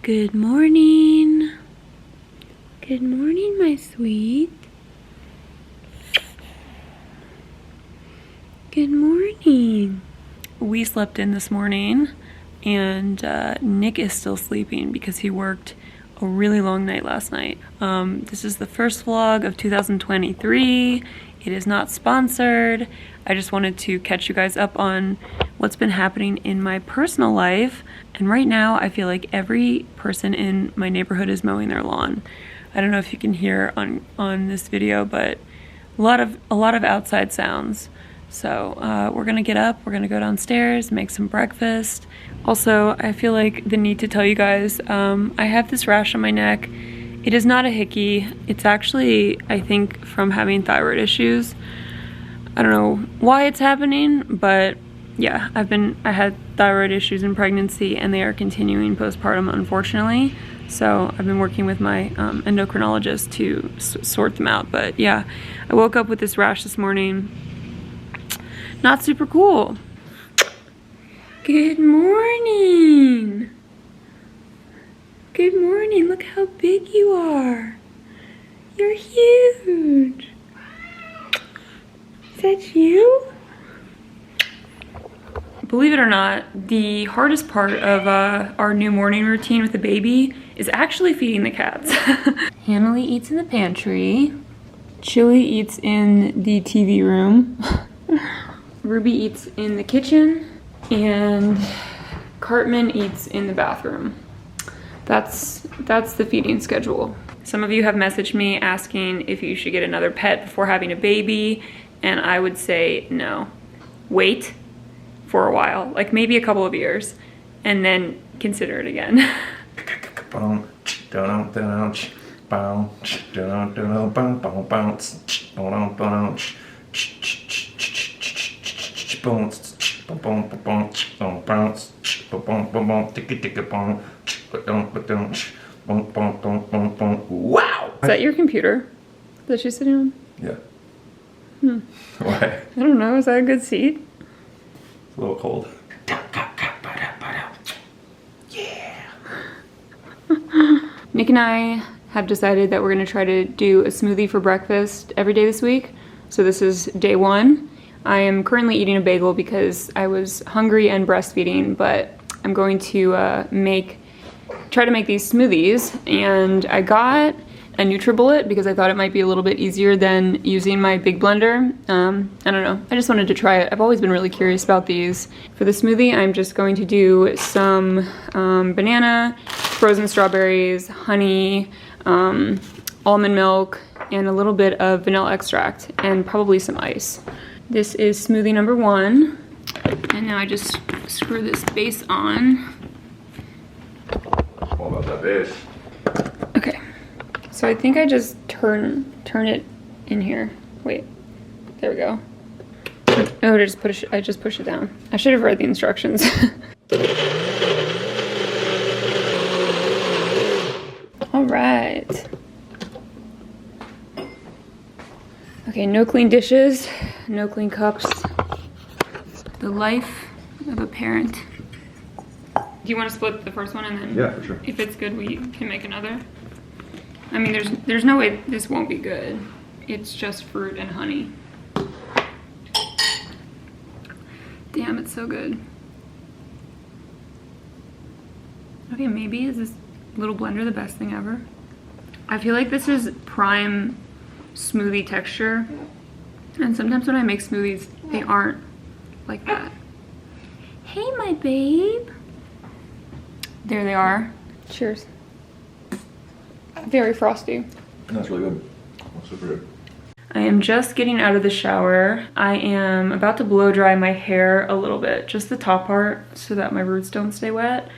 Good morning. Good morning, my sweet. Good morning. We slept in this morning and Nick is still sleeping because he worked a really long night last night. This is the first vlog of 2023. It is not sponsored. I just wanted to catch you guys up on what's been happening in my personal life. And right now I feel like every person in my neighborhood is mowing their lawn. I don't know if you can hear on this video, but a lot of outside sounds. So we're gonna get up, we're gonna go downstairs, make some breakfast. Also, I feel like the need to tell you guys, I have this rash on my neck. It is not a hickey. It's actually, I think, from having thyroid issues. I don't know why it's happening, but yeah, I had thyroid issues in pregnancy and they are continuing postpartum, unfortunately. So I've been working with my endocrinologist to sort them out. But yeah, I woke up with this rash this morning. Not super cool. Good morning. Good morning. Look how big you are. You're huge. Is that you? Believe it or not, the hardest part of our new morning routine with the baby is actually feeding the cats. Hanley eats in the pantry. Chili eats in the TV room. Ruby eats in the kitchen. And Cartman eats in the bathroom. That's the feeding schedule. Some of you have messaged me asking if you should get another pet before having a baby, and I would say no. Wait for a while, like maybe a couple of years, and then consider it again. Wow! Is that your computer that she's sitting on? Yeah. Why? I don't know, is that a good seat? It's a little cold. Yeah. Nick and I have decided that we're gonna try to do a smoothie for breakfast every day this week. So this is day one. I am currently eating a bagel because I was hungry and breastfeeding, but I'm going to try to make these smoothies. And I got a NutriBullet because I thought it might be a little bit easier than using my big blender. I don't know, I just wanted to try it. I've always been really curious about these. For the smoothie, I'm just going to do some banana, frozen strawberries, honey, almond milk, and a little bit of vanilla extract, and probably some ice. This is smoothie number one. And now I just screw this base on. All about that base. Okay. So I think I just turn it in here. Wait, there we go. Oh, I just push it down. I should have read the instructions. All right. Okay, no clean dishes, no clean cups. The life of a parent. Do you want to split the first one and then? Yeah, for sure. If it's good, we can make another. I mean, there's no way this won't be good. It's just fruit and honey. Damn, it's so good. Okay, maybe is this little blender the best thing ever? I feel like this is prime smoothie texture. And sometimes when I make smoothies, they aren't like that. Hey, my babe. There they are. Cheers. Very frosty. That's really good. That's super good. I am just getting out of the shower. I am about to blow dry my hair a little bit, just the top part, so that my roots don't stay wet.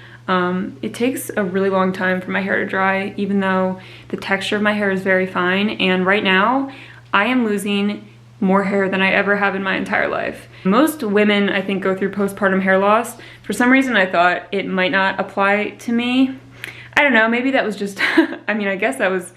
It takes a really long time for my hair to dry, even though the texture of my hair is very fine. And right now, I am losing more hair than I ever have in my entire life. Most women, I think, go through postpartum hair loss. For some reason, I thought it might not apply to me. I don't know, maybe that was just, I mean, I guess that was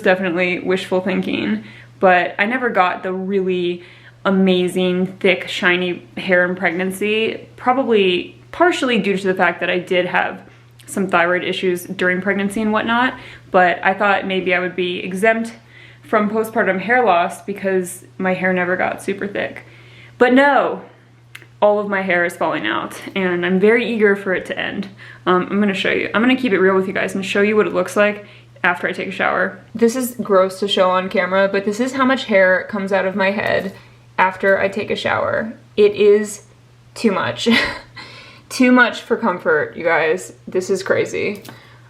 definitely wishful thinking, but I never got the really amazing, thick, shiny hair in pregnancy, probably partially due to the fact that I did have some thyroid issues during pregnancy and whatnot, but I thought maybe I would be exempt from postpartum hair loss because my hair never got super thick. But no, all of my hair is falling out and I'm very eager for it to end. I'm gonna show you. I'm gonna keep it real with you guys and show you what it looks like after I take a shower. This is gross to show on camera, but this is how much hair comes out of my head after I take a shower. It is too much. Too much for comfort, you guys. This is crazy.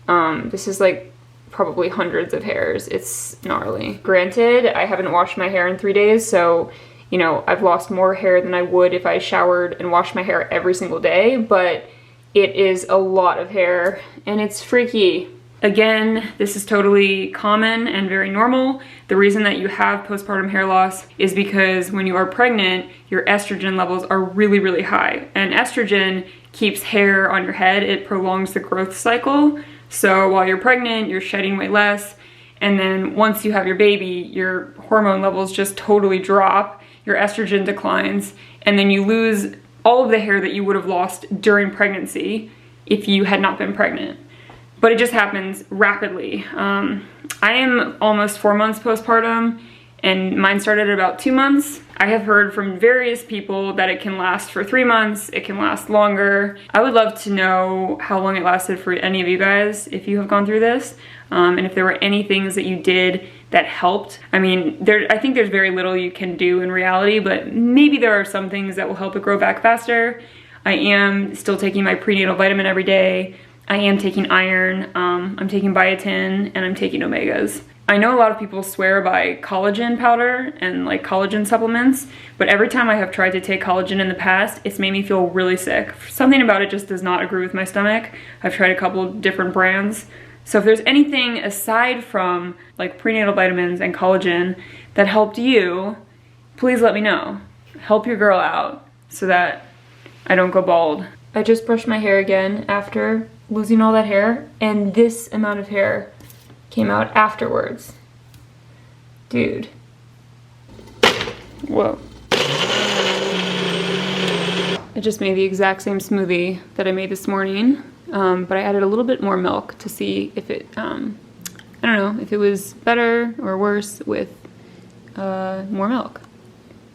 This is like probably hundreds of hairs. It's gnarly. Granted, I haven't washed my hair in 3 days, so you know, I've lost more hair than I would if I showered and washed my hair every single day, but it is a lot of hair and it's freaky. Again, this is totally common and very normal. The reason that you have postpartum hair loss is because when you are pregnant, your estrogen levels are really, really high. And estrogen keeps hair on your head. It prolongs the growth cycle. So while you're pregnant, you're shedding way less. And then once you have your baby, your hormone levels just totally drop. Your estrogen declines. And then you lose all of the hair that you would have lost during pregnancy if you had not been pregnant. But it just happens rapidly. I am almost 4 months postpartum and mine started at about 2 months. I have heard from various people that it can last for 3 months, it can last longer. I would love to know how long it lasted for any of you guys if you have gone through this, and if there were any things that you did that helped. I mean, I think there's very little you can do in reality, but maybe there are some things that will help it grow back faster. I am still taking my prenatal vitamin every day. I am taking iron, I'm taking biotin, and I'm taking omegas. I know a lot of people swear by collagen powder and like collagen supplements, but every time I have tried to take collagen in the past, it's made me feel really sick. Something about it just does not agree with my stomach. I've tried a couple of different brands. So if there's anything aside from like prenatal vitamins and collagen that helped you, please let me know. Help your girl out so that I don't go bald. I just brushed my hair again after losing all that hair, and this amount of hair came out afterwards. Dude. Whoa. I just made the exact same smoothie that I made this morning, but I added a little bit more milk to see if it, I don't know, if it was better or worse with more milk.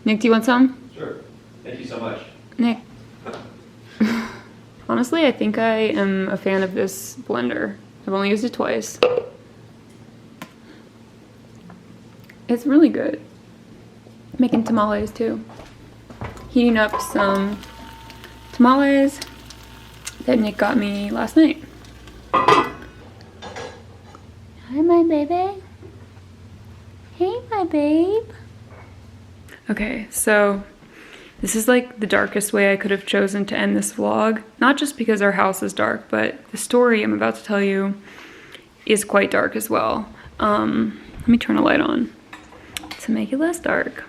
Nick, do you want some? Sure. Thank you so much. Nick. Honestly, I think I am a fan of this blender. I've only used it twice. It's really good. Making tamales too. Heating up some tamales that Nick got me last night. Hi, my baby. Hey, my babe. Okay, so this is like the darkest way I could have chosen to end this vlog. Not just because our house is dark, but the story I'm about to tell you is quite dark as well. Let me turn a light on to make it less dark.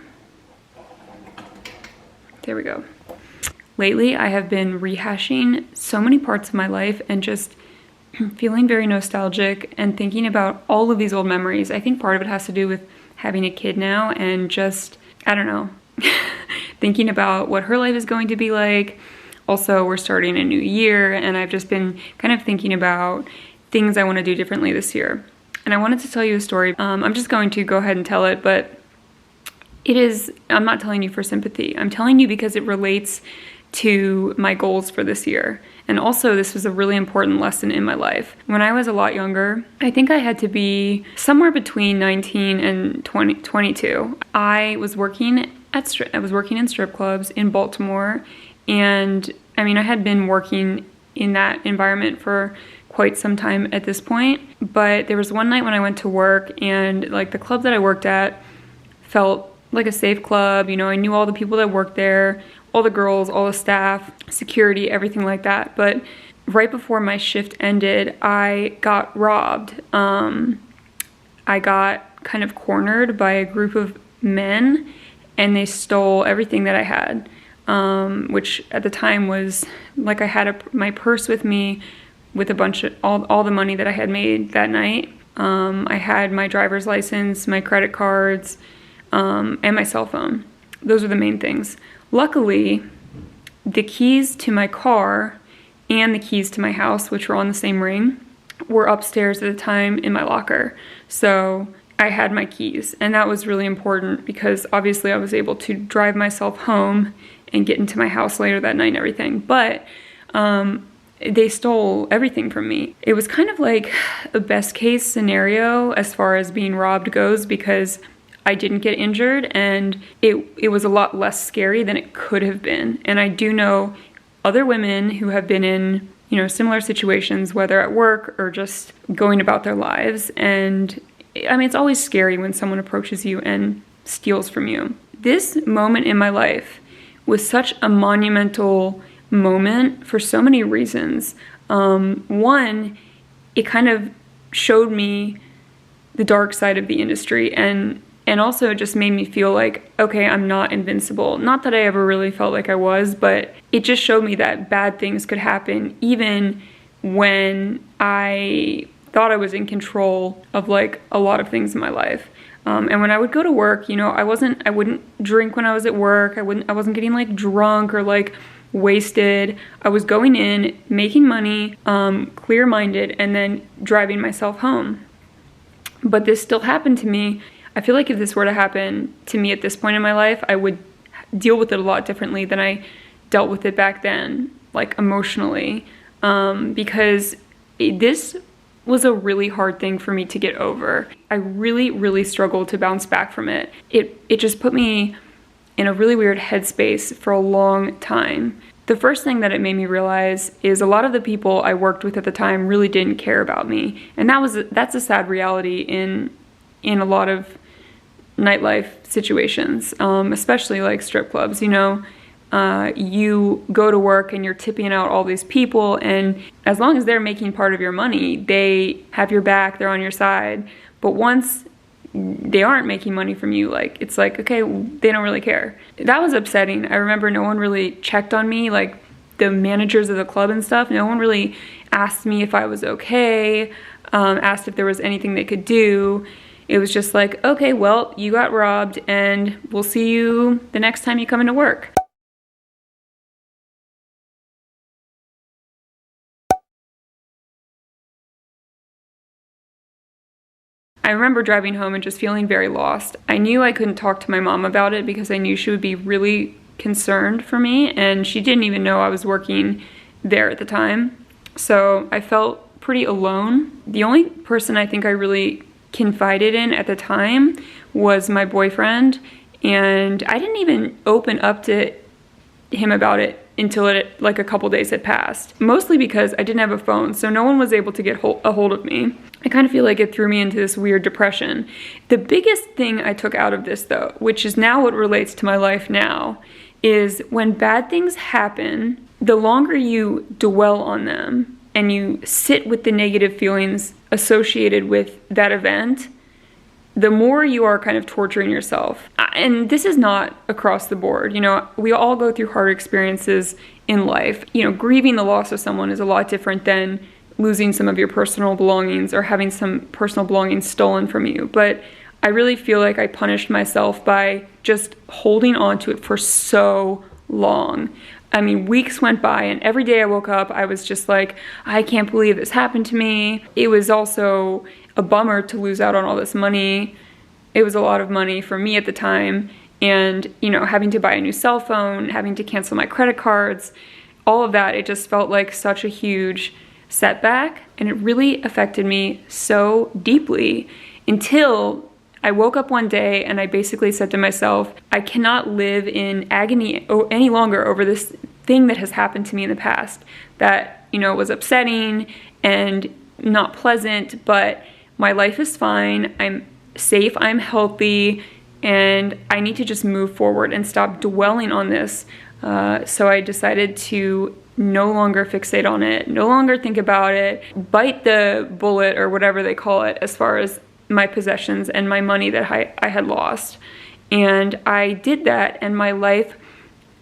There we go. Lately, I have been rehashing so many parts of my life and just feeling very nostalgic and thinking about all of these old memories. I think part of it has to do with having a kid now and just, I don't know, thinking about what her life is going to be like. Also, we're starting a new year and I've just been kind of thinking about things I want to do differently this year. And I wanted to tell you a story. I'm just going to go ahead and tell it, but I'm not telling you for sympathy. I'm telling you because it relates to my goals for this year. And also, this was a really important lesson in my life. When I was a lot younger, I think I had to be somewhere between 19 and 22. I was working in strip clubs in Baltimore, and I mean, I had been working in that environment for quite some time at this point, but there was one night when I went to work and like the club that I worked at felt like a safe club. You know, I knew all the people that worked there, all the girls, all the staff, security, everything like that. But right before my shift ended, I got robbed. I got kind of cornered by a group of men and they stole everything that I had, which at the time was like I had my purse with me with a bunch of all the money that I had made that night. I had my driver's license, my credit cards, and my cell phone. Those are the main things. Luckily, the keys to my car and the keys to my house, which were on the same ring, were upstairs at the time in my locker. So I had my keys, and that was really important because obviously I was able to drive myself home and get into my house later that night and everything. But they stole everything from me. It was kind of like a best case scenario as far as being robbed goes, because I didn't get injured, and it was a lot less scary than it could have been. And I do know other women who have been in, you know, similar situations, whether at work or just going about their lives. And I mean, it's always scary when someone approaches you and steals from you. This moment in my life was such a monumental moment for so many reasons. One, it kind of showed me the dark side of the industry, and also it just made me feel like, okay, I'm not invincible. Not that I ever really felt like I was, but it just showed me that bad things could happen even when I thought I was in control of like a lot of things in my life. And when I would go to work, you know, I wouldn't drink when I was at work. I wasn't getting like drunk or like wasted. I was going in, making money, clear-minded, and then driving myself home. But this still happened to me. I feel like if this were to happen to me at this point in my life, I would deal with it a lot differently than I dealt with it back then, like emotionally, because this was a really hard thing for me to get over. I really, really struggled to bounce back from it. It just put me in a really weird headspace for a long time. The first thing that it made me realize is a lot of the people I worked with at the time really didn't care about me. And that's a sad reality in a lot of nightlife situations, especially like strip clubs. You know, you go to work and you're tipping out all these people, and as long as they're making part of your money, they have your back, they're on your side. But once they aren't making money from you, like, it's like, okay, they don't really care. That was upsetting. I remember no one really checked on me, like the managers of the club and stuff. No one really asked me if I was okay, asked if there was anything they could do. It was just like, okay, well, you got robbed, and we'll see you the next time you come into work. I remember driving home and just feeling very lost. I knew I couldn't talk to my mom about it because I knew she would be really concerned for me, and she didn't even know I was working there at the time. So I felt pretty alone. The only person I think I really confided in at the time was my boyfriend, and I didn't even open up to him about it until like a couple days had passed, mostly because I didn't have a phone, so no one was able to get a hold of me. I kind of feel like it threw me into this weird depression. The biggest thing I took out of this, though, which is now what relates to my life now, is when bad things happen, the longer you dwell on them and you sit with the negative feelings associated with that event, the more you are kind of torturing yourself. And this is not across the board. You know, we all go through hard experiences in life. You know, grieving the loss of someone is a lot different than losing some of your personal belongings or having some personal belongings stolen from you. But I really feel like I punished myself by just holding on to it for so long. I mean, weeks went by, and every day I woke up, I was just like, I can't believe this happened to me. It was also a bummer to lose out on all this money. It was a lot of money for me at the time, and, you know, having to buy a new cell phone, having to cancel my credit cards, all of that, it just felt like such a huge setback, and it really affected me so deeply until I woke up one day and I basically said to myself, I cannot live in agony any longer over this thing that has happened to me in the past that, you know, was upsetting and not pleasant, but my life is fine, I'm safe, I'm healthy, and I need to just move forward and stop dwelling on this. So I decided to no longer fixate on it, no longer think about it, bite the bullet or whatever they call it as far as my possessions and my money that I had lost. And I did that, and my life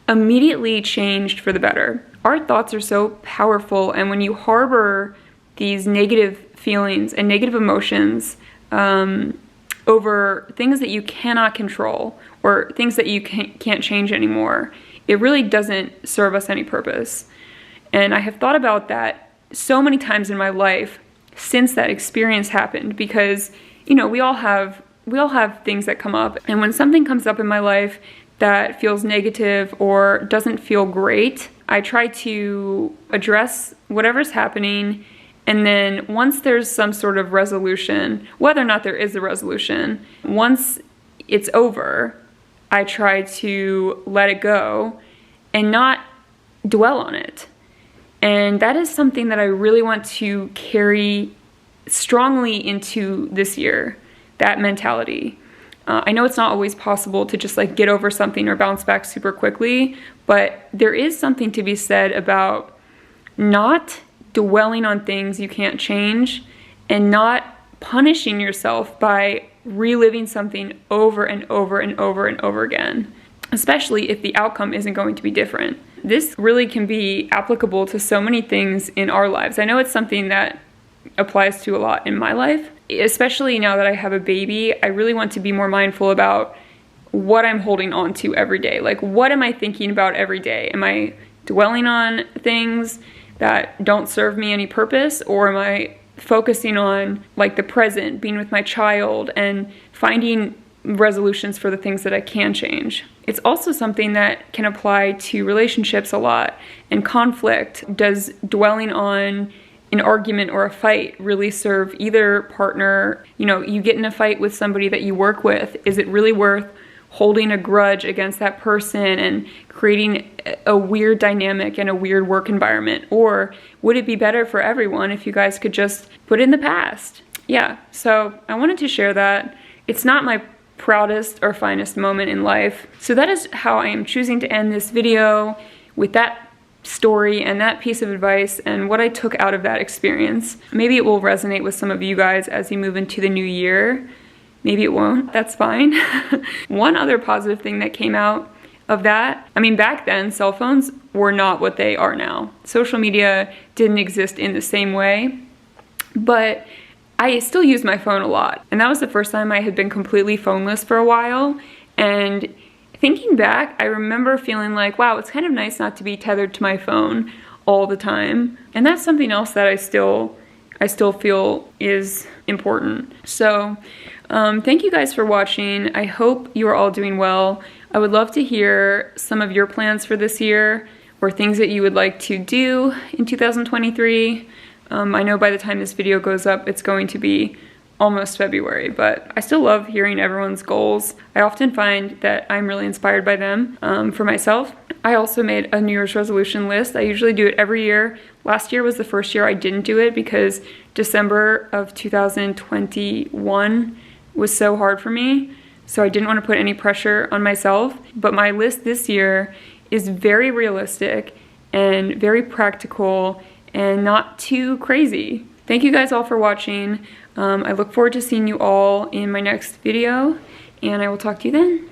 immediately changed for the better. Our thoughts are so powerful, and when you harbor these negative feelings and negative emotions over things that you cannot control or things that you can't change anymore, it really doesn't serve us any purpose. And I have thought about that so many times in my life since that experience happened, because, you know, we all have things that come up. And when something comes up in my life that feels negative or doesn't feel great, I try to address whatever's happening. And then once there's some sort of resolution, whether or not there is a resolution, once it's over, I try to let it go and not dwell on it. And that is something that I really want to carry strongly into this year, that mentality. I know it's not always possible to just like get over something or bounce back super quickly, but there is something to be said about not dwelling on things you can't change and not punishing yourself by reliving something over and over and over and over again, especially if the outcome isn't going to be different. This really can be applicable to so many things in our lives. I know it's something that applies to a lot in my life, especially now that I have a baby. I really want to be more mindful about what I'm holding on to every day. Like, what am I thinking about every day? Am I dwelling on things that don't serve me any purpose, or am I focusing on like the present, being with my child, and finding resolutions for the things that I can change? It's also something that can apply to relationships a lot and conflict. Does dwelling on an argument or a fight really serve either partner? You know, you get in a fight with somebody that you work with. Is it really worth holding a grudge against that person and creating a weird dynamic and a weird work environment? Or would it be better for everyone if you guys could just put it in the past? Yeah, so I wanted to share that. It's not my proudest or finest moment in life. So that is how I am choosing to end this video, with that story and that piece of advice and what I took out of that experience. Maybe it will resonate with some of you guys as you move into the new year. Maybe it won't. That's fine. One other positive thing that came out of that, I mean, back then, cell phones were not what they are now. Social media didn't exist in the same way, but I still use my phone a lot. And that was the first time I had been completely phoneless for a while. And thinking back, I remember feeling like, wow, it's kind of nice not to be tethered to my phone all the time. And that's something else that I still feel is important. So thank you guys for watching. I hope you are all doing well. I would love to hear some of your plans for this year, or things that you would like to do in 2023. I know by the time this video goes up, it's going to be almost February, but I still love hearing everyone's goals. I often find that I'm really inspired by them. For myself, I also made a New Year's resolution list. I usually do it every year. Last year was the first year I didn't do it because December of 2021 was so hard for me. So I didn't want to put any pressure on myself. But my list this year is very realistic and very practical and not too crazy. Thank you guys all for watching. I look forward to seeing you all in my next video, and I will talk to you then.